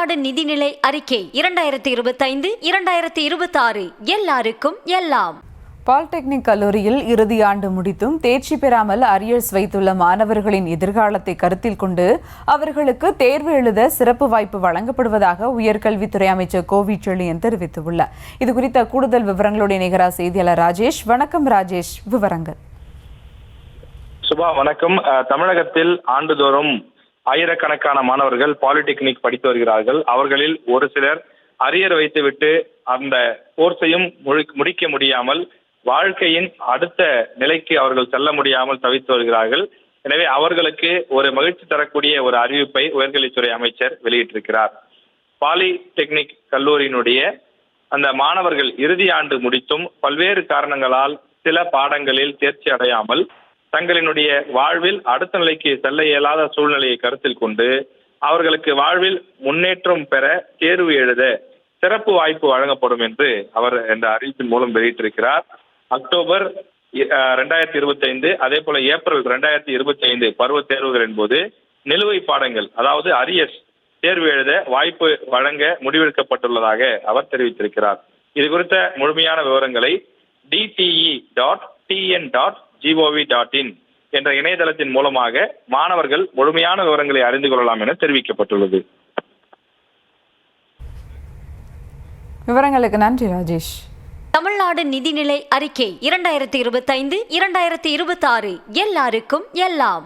தமிழ்நாடு நிதிநிலை அறிக்கை 2025-2026 எல்லாருக்கும் எல்லாம். பாலிடெக்னிக் கல்லூரியில் இறுதி ஆண்டு முடித்தும் தேர்ச்சி பெறாமல் அரியர்ஸ் வைத்துள்ள மாணவர்களின் எதிர்காலத்தை கருத்தில் கொண்டு அவர்களுக்கு தேர்வு எழுத சிறப்பு வாய்ப்பு வழங்கப்படுவதாக உயர்கல்வித்துறை அமைச்சர் கோவிச்செழியன் தெரிவித்துள்ளார். இதுகுறித்த கூடுதல் விவரங்களுடைய நிகர செய்தியாளர் ராஜேஷ். வணக்கம் ராஜேஷ், விவரங்கள். சுபா வணக்கம். தமிழகத்தில் ஆண்டுதோறும் ஆயிரக்கணக்கான மாணவர்கள் பாலிடெக்னிக் படித்து வருகிறார்கள். அவர்களில் ஒரு சிலர் அரியர் வைத்துவிட்டு அந்த கோர்ஸையும் முடிக்க முடியாமல் வாழ்க்கையின் அடுத்த நிலைக்கு அவர்கள் செல்ல முடியாமல் தவித்து வருகிறார்கள். எனவே அவர்களுக்கு ஒரு மகிழ்ச்சி தரக்கூடிய ஒரு அறிவிப்பை உயர்கல்வித்துறை அமைச்சர் வெளியிட்டிருக்கிறார். பாலிடெக்னிக் கல்லூரியினுடைய அந்த மாணவர்கள் இறுதி ஆண்டு முடித்தும் பல்வேறு காரணங்களால் சில பாடங்களில் தேர்ச்சி அடையாமல் தங்களினுடைய வாழ்வில் அடுத்த நிலைக்கு செல்ல இயலாத சூழ்நிலையை கருத்தில் கொண்டு அவர்களுக்கு வாழ்வில் முன்னேற்றம் பெற தேர்வு எழுத சிறப்பு வாய்ப்பு வழங்கப்படும் என்று அவர் இந்த அறிவிப்பின் மூலம் வெளியிட்டிருக்கிறார். அக்டோபர் 2025 அதே போல ஏப்ரல் 2025 பருவ தேர்வுகளின் போது நிலுவை பாடங்கள், அதாவது அரியர்ஸ் தேர்வு எழுத வாய்ப்பு வழங்க முடிவெடுக்கப்பட்டுள்ளதாக அவர் தெரிவித்திருக்கிறார். இது குறித்த முழுமையான விவரங்களை dte.tn.gov.in என்ற இணையதளத்தின் மூலமாக மாணவர்கள் முழுமையான விவரங்களை அறிந்து கொள்ளலாம் என தெரிவிக்கப்பட்டுள்ளது. விவரங்களுக்கு நன்றி ராஜேஷ். தமிழ்நாடு நிதிநிலை அறிக்கை 2025-2026 எல்லாருக்கும் எல்லாம்.